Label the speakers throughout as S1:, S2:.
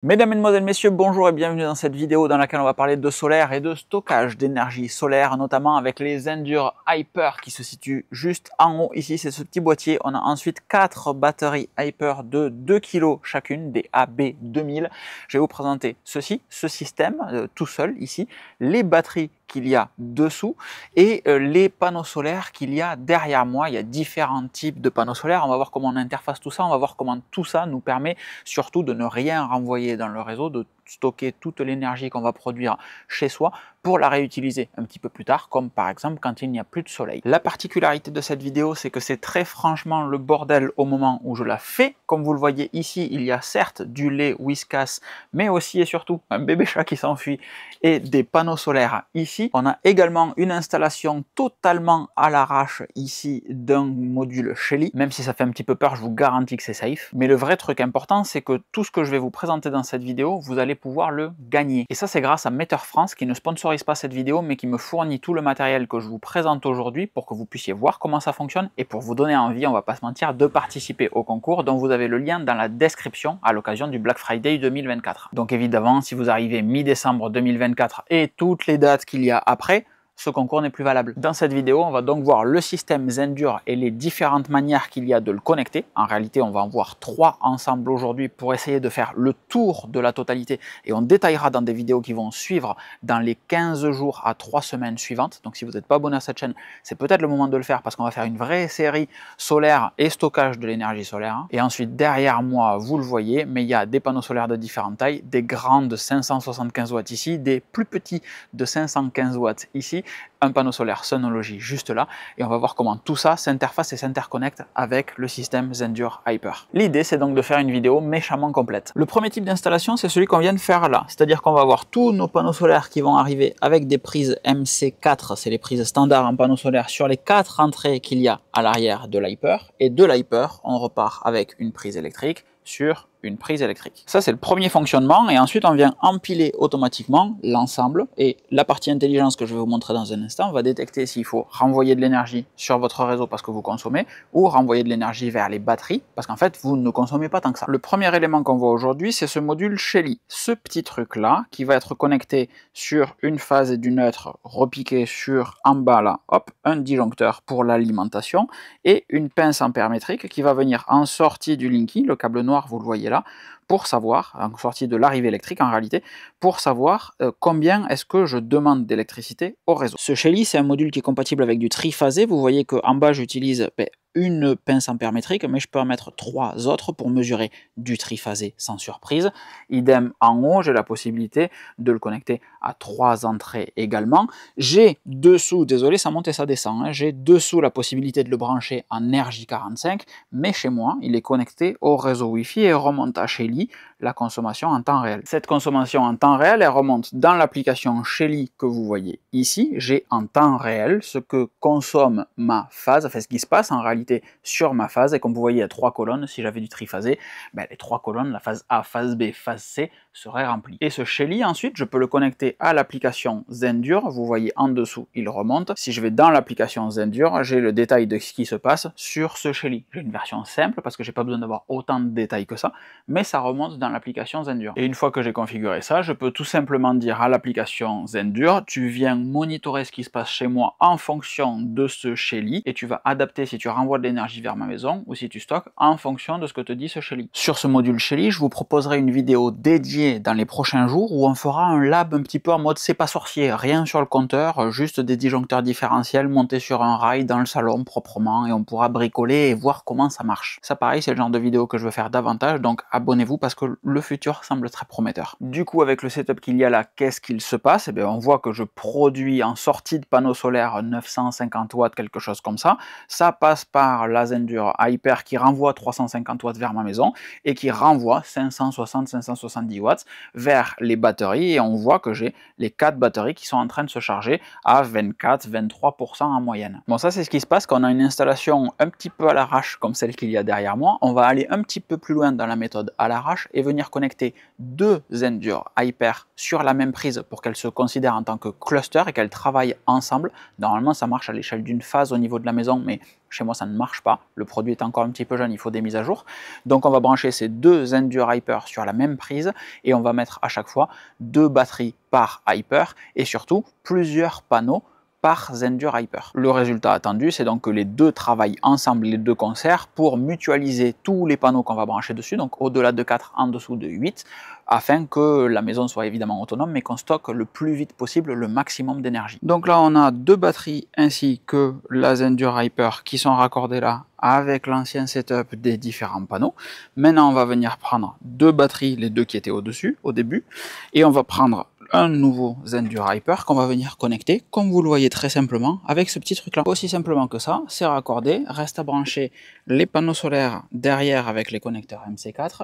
S1: Mesdames, Mesdemoiselles, Messieurs, bonjour et bienvenue dans cette vidéo dans laquelle on va parler de solaire et de stockage d'énergie solaire, notamment avec les Endure Hyper qui se situent juste en haut. Ici, c'est ce petit boîtier. On a ensuite 4 batteries Hyper de 2 kg chacune, des AB2000. Je vais vous présenter ceci, ce système tout seul ici, les batteries qu'il y a dessous et les panneaux solaires qu'il y a derrière moi. Il y a différents types de panneaux solaires. On va voir comment on interface tout ça. On va voir comment tout ça nous permet surtout de ne rien renvoyer dans le réseau, de stocker toute l'énergie qu'on va produire chez soi pour la réutiliser un petit peu plus tard, comme par exemple quand il n'y a plus de soleil. La particularité de cette vidéo, c'est que c'est très franchement le bordel au moment où je la fais. Comme vous le voyez ici, il y a certes du lait Whiskas, mais aussi et surtout un bébé chat qui s'enfuit et des panneaux solaires ici. On a également une installation totalement à l'arrache ici d'un module Shelly. Même si ça fait un petit peu peur, je vous garantis que c'est safe. Mais le vrai truc important, c'est que tout ce que je vais vous présenter dans cette vidéo, vous allez pouvoir le gagner. Et ça, c'est grâce à Meter France qui ne sponsorise pas cette vidéo, mais qui me fournit tout le matériel que je vous présente aujourd'hui pour que vous puissiez voir comment ça fonctionne et pour vous donner envie, on va pas se mentir, de participer au concours dont vous avez le lien dans la description à l'occasion du Black Friday 2024. Donc évidemment, si vous arrivez mi-décembre 2024 et toutes les dates qu'il y a après, ce concours n'est plus valable. Dans cette vidéo, on va donc voir le système Zendure et les différentes manières qu'il y a de le connecter. En réalité, on va en voir 3 ensemble aujourd'hui pour essayer de faire le tour de la totalité et on détaillera dans des vidéos qui vont suivre dans les 15 jours à 3 semaines suivantes. Donc si vous n'êtes pas abonné à cette chaîne, c'est peut-être le moment de le faire parce qu'on va faire une vraie série solaire et stockage de l'énergie solaire. Et ensuite, derrière moi, vous le voyez, mais il y a des panneaux solaires de différentes tailles, des grands de 575 watts ici, des plus petits de 515 watts ici, un panneau solaire Synology juste là, et on va voir comment tout ça s'interface et s'interconnecte avec le système Zendure Hyper. L'idée, c'est donc de faire une vidéo méchamment complète. Le premier type d'installation, c'est celui qu'on vient de faire là, c'est-à-dire qu'on va avoir tous nos panneaux solaires qui vont arriver avec des prises MC4, c'est les prises standards en panneaux solaires sur les 4 entrées qu'il y a à l'arrière de l'Hyper, et de l'Hyper, on repart avec une prise électrique sur une prise électrique. Ça, c'est le premier fonctionnement, et ensuite on vient empiler automatiquement l'ensemble, et la partie intelligence que je vais vous montrer dans un instant va détecter s'il faut renvoyer de l'énergie sur votre réseau parce que vous consommez, ou renvoyer de l'énergie vers les batteries, parce qu'en fait, vous ne consommez pas tant que ça. Le premier élément qu'on voit aujourd'hui, c'est ce module Shelly, ce petit truc-là, qui va être connecté sur une phase du neutre, repiqué sur en bas là, hop, un disjoncteur pour l'alimentation, et une pince ampère-métrique qui va venir en sortie du Linky, le câble noir, vous le voyez là, pour savoir, en sortie de l'arrivée électrique en réalité, pour savoir combien est-ce que je demande d'électricité au réseau. Ce Shelly, c'est un module qui est compatible avec du triphasé. Vous voyez qu'en bas, j'utilise une pince ampère-métrique, mais je peux en mettre 3 autres pour mesurer du triphasé sans surprise. Idem en haut, j'ai la possibilité de le connecter à 3 entrées également. J'ai dessous, désolé, ça monte et ça descend, hein, j'ai dessous la possibilité de le brancher en RJ45, mais chez moi, il est connecté au réseau Wi-Fi et remonte à Shelly la consommation en temps réel. Cette consommation en temps réel, elle remonte dans l'application Shelly que vous voyez ici. J'ai en temps réel ce que consomme ma phase, enfin ce qui se passe en réalité sur ma phase, et comme vous voyez, il y a 3 colonnes. Si j'avais du triphasé, les 3 colonnes, la phase A, phase B, phase C, seraient remplies. Et ce Shelly, ensuite, je peux le connecter à l'application Zendure. Vous voyez en dessous, il remonte. Si je vais dans l'application Zendure, j'ai le détail de ce qui se passe sur ce Shelly. J'ai une version simple parce que j'ai pas besoin d'avoir autant de détails que ça, mais ça remonte dans l'application Zendure. Et une fois que j'ai configuré ça, je peux tout simplement dire à l'application Zendure, tu viens monitorer ce qui se passe chez moi en fonction de ce Shelly, et tu vas adapter si tu renvoies de l'énergie vers ma maison ou si tu stockes en fonction de ce que te dit ce Shelly. Sur ce module Shelly, je vous proposerai une vidéo dédiée dans les prochains jours où on fera un lab un petit peu en mode c'est pas sorcier, rien sur le compteur, juste des disjoncteurs différentiels montés sur un rail dans le salon proprement, et on pourra bricoler et voir comment ça marche. Ça pareil, c'est le genre de vidéo que je veux faire davantage, donc abonnez-vous parce que le futur semble très prometteur. Du coup, avec le setup qu'il y a là, qu'est-ce qu'il se passe? Eh bien, on voit que je produis en sortie de panneau solaire 950 watts, quelque chose comme ça. Ça passe par la Zendure Hyper qui renvoie 350 watts vers ma maison et qui renvoie 560-570 watts vers les batteries, et on voit que j'ai les 4 batteries qui sont en train de se charger à 24-23% en moyenne. Bon, ça c'est ce qui se passe quand on a une installation un petit peu à l'arrache comme celle qu'il y a derrière moi. On va aller un petit peu plus loin dans la méthode à l'arrache et venir connecter 2 Zendure Hyper sur la même prise pour qu'elles se considèrent en tant que cluster et qu'elles travaillent ensemble. Normalement, ça marche à l'échelle d'une phase au niveau de la maison, mais Chez moi, ça ne marche pas. Le produit est encore un petit peu jeune, il faut des mises à jour. Donc on va brancher ces deux Endure Hyper sur la même prise et on va mettre à chaque fois 2 batteries par Hyper et surtout plusieurs panneaux par Zendure Hyper. Le résultat attendu, c'est donc que les deux travaillent ensemble, les deux concerts, pour mutualiser tous les panneaux qu'on va brancher dessus, donc au-delà de 4, en dessous de 8, afin que la maison soit évidemment autonome, mais qu'on stocke le plus vite possible le maximum d'énergie. Donc là, on a 2 batteries ainsi que la Zendure Hyper qui sont raccordées là avec l'ancien setup des différents panneaux. Maintenant, on va venir prendre 2 batteries, les 2 qui étaient au-dessus, au début, et on va prendre un nouveau Zendure Hyper qu'on va venir connecter, comme vous le voyez très simplement, avec ce petit truc là. Aussi simplement que ça, c'est raccordé, reste à brancher les panneaux solaires derrière avec les connecteurs MC4,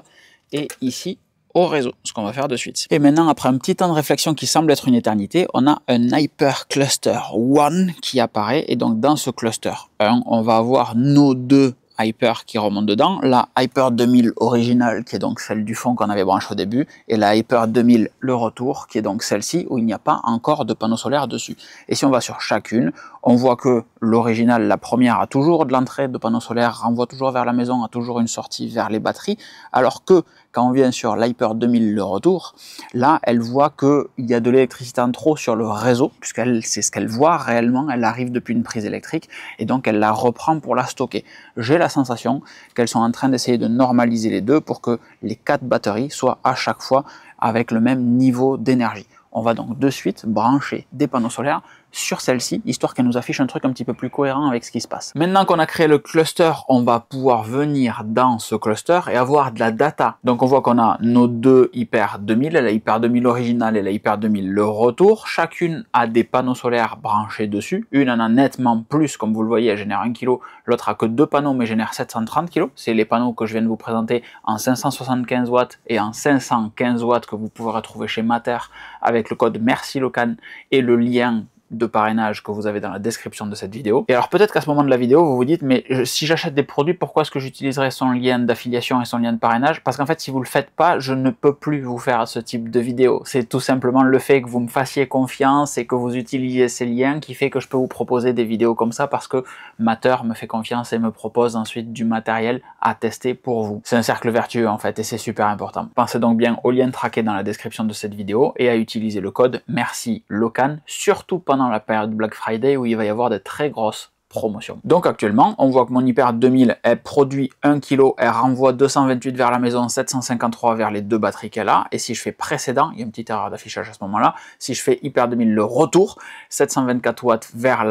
S1: et ici au réseau, ce qu'on va faire de suite. Et maintenant, après un petit temps de réflexion qui semble être une éternité, on a un Hyper Cluster 1 qui apparaît, et donc dans ce cluster 1, on va avoir nos 2 Hyper qui remonte dedans, la Hyper 2000 originale qui est donc celle du fond qu'on avait branché au début, et la Hyper 2000 le retour qui est donc celle-ci où il n'y a pas encore de panneau solaire dessus. Et si on va sur chacune, on voit que l'original, la première, a toujours de l'entrée de panneaux solaires, renvoie toujours vers la maison, a toujours une sortie vers les batteries, alors que quand on vient sur l'Hyper 2000 le retour, là elle voit qu'il y a de l'électricité en trop sur le réseau, puisqu'elle c'est ce qu'elle voit réellement, elle arrive depuis une prise électrique, et donc elle la reprend pour la stocker. J'ai la sensation qu'elles sont en train d'essayer de normaliser les deux pour que les 4 batteries soient à chaque fois avec le même niveau d'énergie. On va donc de suite brancher des panneaux solaires sur celle-ci, histoire qu'elle nous affiche un truc un petit peu plus cohérent avec ce qui se passe. Maintenant qu'on a créé le cluster, on va pouvoir venir dans ce cluster et avoir de la data. Donc on voit qu'on a nos 2 Hyper 2000, la Hyper 2000 originale et la Hyper 2000 le retour. Chacune a des panneaux solaires branchés dessus. Une en a nettement plus, comme vous le voyez, elle génère 1 kg. L'autre a que 2 panneaux, mais génère 730 kg. C'est les panneaux que je viens de vous présenter en 575 watts et en 515 watts que vous pouvez retrouver chez Mater avec le code MERCILOCAN et le lien de parrainage que vous avez dans la description de cette vidéo. Et alors peut-être qu'à ce moment de la vidéo, vous vous dites, mais si j'achète des produits, pourquoi est-ce que j'utiliserai son lien d'affiliation et son lien de parrainage? Parce qu'en fait, si vous le faites pas, je ne peux plus vous faire ce type de vidéo. C'est tout simplement le fait que vous me fassiez confiance et que vous utilisiez ces liens qui fait que je peux vous proposer des vidéos comme ça, parce que Mater me fait confiance et me propose ensuite du matériel à tester pour vous. C'est un cercle vertueux en fait, et c'est super important. Pensez donc bien au lien traqué dans la description de cette vidéo et à utiliser le code MERCILOCAN, surtout pendant la période Black Friday où il va y avoir de très grosses promotion. Donc actuellement, on voit que mon Hyper 2000, elle produit 1 kg, elle renvoie 228 vers la maison, 753 vers les 2 batteries qu'elle a, et si je fais précédent, il y a une petite erreur d'affichage à ce moment-là, si je fais Hyper 2000 le retour, 724 watts vers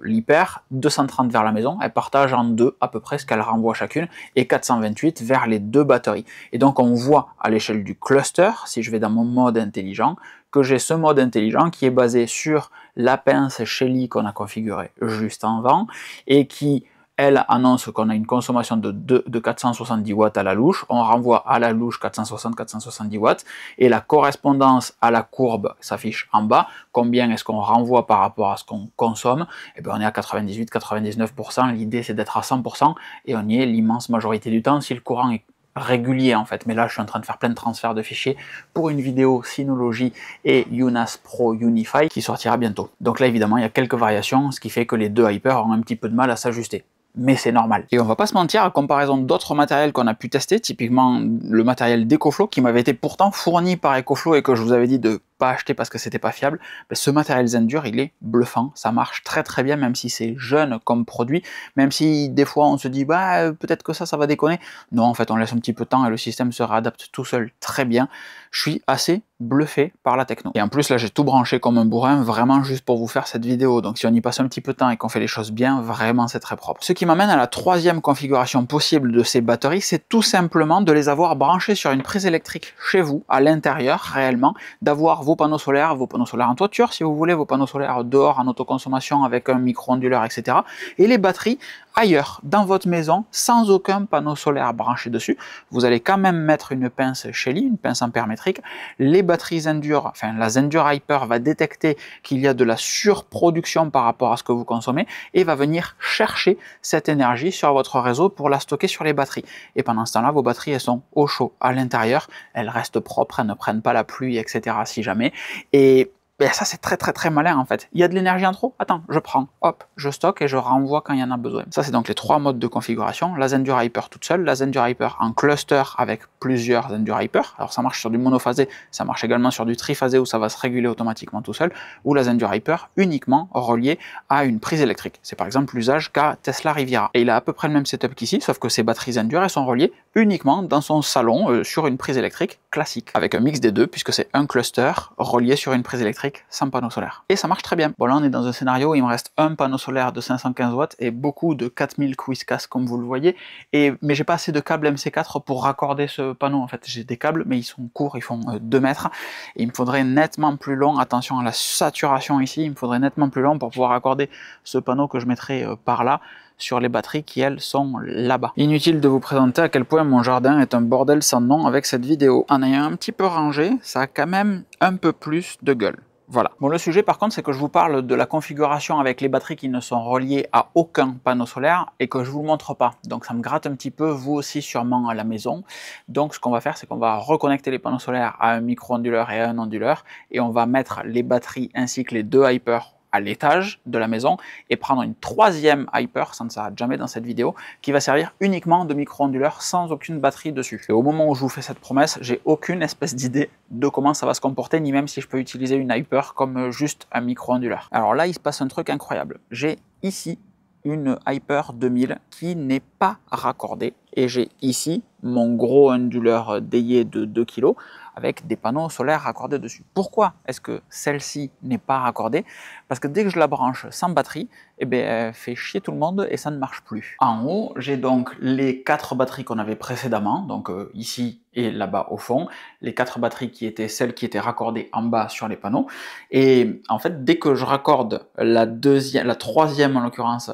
S1: l'Hyper, 230 vers la maison, elle partage en deux à peu près ce qu'elle renvoie chacune, et 428 vers les 2 batteries. Et donc on voit à l'échelle du cluster, si je vais dans mon mode intelligent, que j'ai ce mode intelligent qui est basé sur la pince Shelly qu'on a configurée juste avant et qui, elle, annonce qu'on a une consommation de 470 watts à la louche. On renvoie à la louche 460-470 watts et la correspondance à la courbe s'affiche en bas. Combien est-ce qu'on renvoie par rapport à ce qu'on consomme? Et bien on est à 98-99%. L'idée c'est d'être à 100% et on y est l'immense majorité du temps si le courant est régulier en fait, mais là je suis en train de faire plein de transferts de fichiers pour une vidéo Synology et UNAS Pro Unify qui sortira bientôt. Donc là évidemment il y a quelques variations, ce qui fait que les 2 Hyper ont un petit peu de mal à s'ajuster. Mais c'est normal. Et on va pas se mentir, à comparaison d'autres matériels qu'on a pu tester, typiquement le matériel d'EcoFlow qui m'avait été pourtant fourni par EcoFlow et que je vous avais dit de pas acheter parce que c'était pas fiable, ben ce matériel Zendure il est bluffant, ça marche très très bien même si c'est jeune comme produit, même si des fois on se dit bah peut-être que ça va déconner. Non, en fait on laisse un petit peu de temps et le système se réadapte tout seul très bien. Je suis assez bluffé par la techno. Et en plus là j'ai tout branché comme un bourrin vraiment juste pour vous faire cette vidéo, donc si on y passe un petit peu de temps et qu'on fait les choses bien, vraiment c'est très propre. Ce qui m'amène à la troisième configuration possible de ces batteries, c'est tout simplement de les avoir branchées sur une prise électrique chez vous, à l'intérieur réellement, d'avoir vos panneaux solaires en toiture si vous voulez, vos panneaux solaires dehors en autoconsommation avec un micro-onduleur, etc. Et les batteries ailleurs, dans votre maison, sans aucun panneau solaire branché dessus. Vous allez quand même mettre une pince Shelly, une pince ampère métrique. Les batteries Zendure, enfin la Zendure Hyper va détecter qu'il y a de la surproduction par rapport à ce que vous consommez et va venir chercher cette énergie sur votre réseau pour la stocker sur les batteries. Et pendant ce temps-là, vos batteries, elles sont au chaud à l'intérieur, elles restent propres, elles ne prennent pas la pluie, etc. si jamais. Et Ben ça, c'est très malin en fait. Il y a de l'énergie en trop? Attends, je prends, hop, je stocke et je renvoie quand il y en a besoin. Ça, c'est donc les 3 modes de configuration. La Zendure Hyper toute seule, la Zendure Hyper en cluster avec plusieurs Zendure Hyper. Alors ça marche sur du monophasé, ça marche également sur du triphasé où ça va se réguler automatiquement tout seul, ou la Zendure Hyper uniquement reliée à une prise électrique. C'est par exemple l'usage qu'a Tesla Riviera. Et il a à peu près le même setup qu'ici, sauf que ces batteries Zendure, elles sont reliées uniquement dans son salon sur une prise électrique classique, avec un mix des deux, puisque c'est un cluster relié sur une prise électrique sans panneau solaire. Et ça marche très bien. Bon, là on est dans un scénario où il me reste un panneau solaire de 515 watts et beaucoup de 4000 Quizcas comme vous le voyez, mais j'ai pas assez de câbles MC4 pour raccorder ce panneau. En fait, j'ai des câbles, mais ils sont courts, ils font 2 mètres, et il me faudrait nettement plus long, attention à la saturation ici, il me faudrait nettement plus long pour pouvoir accorder ce panneau que je mettrai par là, sur les batteries qui, elles, sont là-bas. Inutile de vous présenter à quel point mon jardin est un bordel sans nom avec cette vidéo. En ayant un petit peu rangé, ça a quand même un peu plus de gueule. Voilà. Bon, le sujet par contre, c'est que je vous parle de la configuration avec les batteries qui ne sont reliées à aucun panneau solaire et que je vous le montre pas. Donc ça me gratte un petit peu, vous aussi sûrement à la maison. Donc ce qu'on va faire, c'est qu'on va reconnecter les panneaux solaires à un micro-onduleur et à un onduleur et on va mettre les batteries ainsi que les 2 Hyper à l'étage de la maison et prendre une 3e Hyper, ça ne s'arrête jamais dans cette vidéo, qui va servir uniquement de micro-onduleur sans aucune batterie dessus. Et au moment où je vous fais cette promesse, j'ai aucune espèce d'idée de comment ça va se comporter, ni même si je peux utiliser une Hyper comme juste un micro-onduleur. Alors là, il se passe un truc incroyable. J'ai ici une Hyper 2000 qui n'est pas raccordée et j'ai ici mon gros onduleur déié de 2 kg avec des panneaux solaires raccordés dessus. Pourquoi est-ce que celle-ci n'est pas raccordée? Parce que dès que je la branche sans batterie, eh bien, elle fait chier tout le monde et ça ne marche plus. En haut, j'ai donc les 4 batteries qu'on avait précédemment, donc ici et là-bas au fond, les 4 batteries qui étaient celles qui étaient raccordées en bas sur les panneaux. Et en fait, dès que je raccorde la 3e en l'occurrence,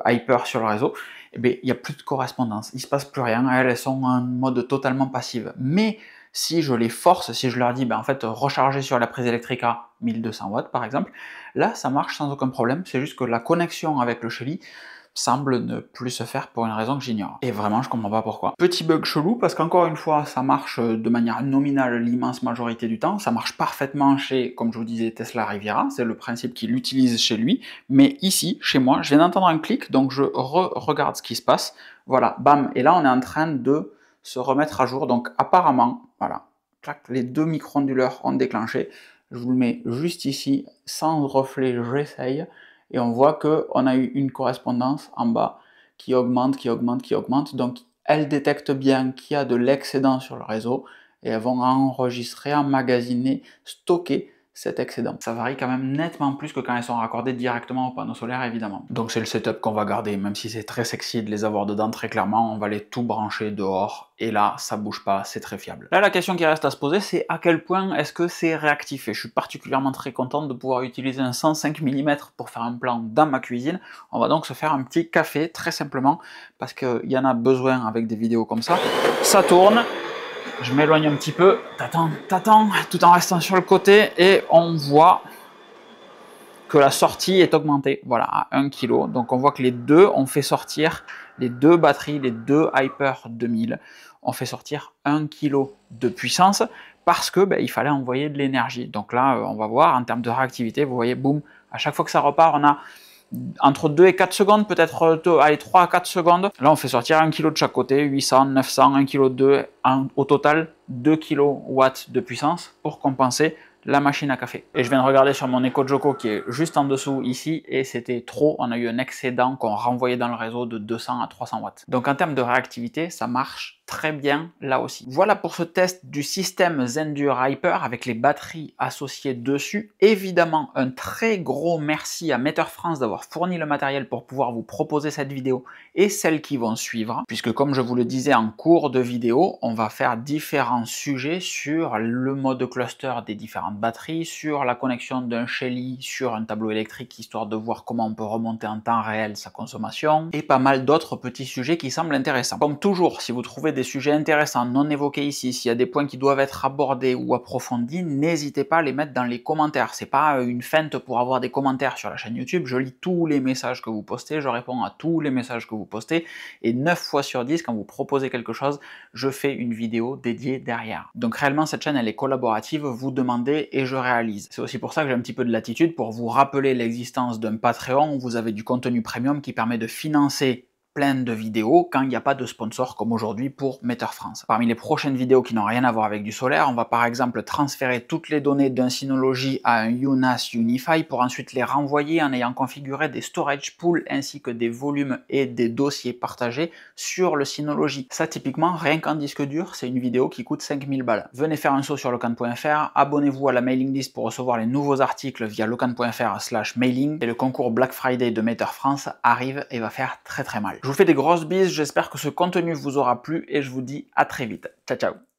S1: Hyper sur le réseau, eh bien, il n'y a plus de correspondance, il ne se passe plus rien, elles sont en mode totalement passif. Mais si je les force, si je leur dis, ben, en fait, recharger sur la prise électrique à 1200 watts par exemple, là, ça marche sans aucun problème, c'est juste que la connexion avec le Shelly semble ne plus se faire pour une raison que j'ignore. Et vraiment, je comprends pas pourquoi. Petit bug chelou, parce qu'encore une fois, ça marche de manière nominale l'immense majorité du temps, ça marche parfaitement chez, comme je vous disais, Tesla Riviera, c'est le principe qu'il utilise chez lui, mais ici, chez moi, je viens d'entendre un clic, donc je regarde ce qui se passe, voilà, bam, et là, on est en train de se remettre à jour, donc apparemment, voilà, clac, les 2 micro-onduleurs ont déclenché, je vous le mets juste ici, sans reflet, j'essaye, et on voit qu'on a eu une correspondance en bas qui augmente, donc elles détectent bien qu'il y a de l'excédent sur le réseau, et elles vont enregistrer, emmagasiner, stocker cet excédent. Ça varie quand même nettement plus que quand elles sont raccordées directement au panneau solaire, évidemment. Donc c'est le setup qu'on va garder, même si c'est très sexy de les avoir dedans, très clairement, on va les tout brancher dehors, et là, ça bouge pas, c'est très fiable. Là, la question qui reste à se poser, c'est à quel point est-ce que c'est réactif? Et je suis particulièrement très content de pouvoir utiliser un 105 mm pour faire un plan dans ma cuisine. On va donc se faire un petit café, très simplement, parce qu'il y en a besoin avec des vidéos comme ça. Ça tourne. Je m'éloigne un petit peu, t'attends, tout en restant sur le côté, et on voit que la sortie est augmentée, voilà, à 1 kg. Donc on voit que les deux, on fait sortir les 2 batteries, les 2 Hyper 2000, on fait sortir 1 kg de puissance, parce que il fallait envoyer de l'énergie. Donc là, on va voir, en termes de réactivité, vous voyez, boum, à chaque fois que ça repart, on a entre 2 et 4 secondes, peut-être 3 à 4 secondes. Là, on fait sortir 1 kg de chaque côté, 800, 900, 1 kg 2, au total 2 kW de puissance pour compenser la machine à café. Et je viens de regarder sur mon EcoJoco qui est juste en dessous ici, et c'était trop, on a eu un excédent qu'on renvoyait dans le réseau de 200 à 300 watts. Donc en termes de réactivité, ça marche très bien là aussi. Voilà pour ce test du système Zendure Hyper avec les batteries associées dessus. Évidemment, un très gros merci à Meter France d'avoir fourni le matériel pour pouvoir vous proposer cette vidéo et celles qui vont suivre, puisque comme je vous le disais en cours de vidéo, on va faire différents sujets sur le mode cluster des différentes batteries, sur la connexion d'un Shelly sur un tableau électrique, histoire de voir comment on peut remonter en temps réel sa consommation, et pas mal d'autres petits sujets qui semblent intéressants. Comme toujours, si vous trouvez des des sujets intéressants non évoqués ici, s'il y a des points qui doivent être abordés ou approfondis, n'hésitez pas à les mettre dans les commentaires. C'est pas une feinte pour avoir des commentaires sur la chaîne YouTube, je lis tous les messages que vous postez, je réponds à tous les messages que vous postez, et 9 fois sur 10, quand vous proposez quelque chose, je fais une vidéo dédiée derrière. Donc réellement, cette chaîne, elle est collaborative, vous demandez et je réalise. C'est aussi pour ça que j'ai un petit peu de latitude pour vous rappeler l'existence d'un Patreon où vous avez du contenu premium qui permet de financer plein de vidéos quand il n'y a pas de sponsor comme aujourd'hui pour Meter France. Parmi les prochaines vidéos qui n'ont rien à voir avec du solaire, on va par exemple transférer toutes les données d'un Synology à un UNAS Unify pour ensuite les renvoyer en ayant configuré des storage pools ainsi que des volumes et des dossiers partagés sur le Synology. Ça typiquement, rien qu'en disque dur, c'est une vidéo qui coûte 5000 balles. Venez faire un saut sur lecan.fr, abonnez-vous à la mailing list pour recevoir les nouveaux articles via lecan.fr/mailing et le concours Black Friday de Meter France arrive et va faire très mal. Je vous fais des grosses bises, j'espère que ce contenu vous aura plu et je vous dis à très vite. Ciao ciao.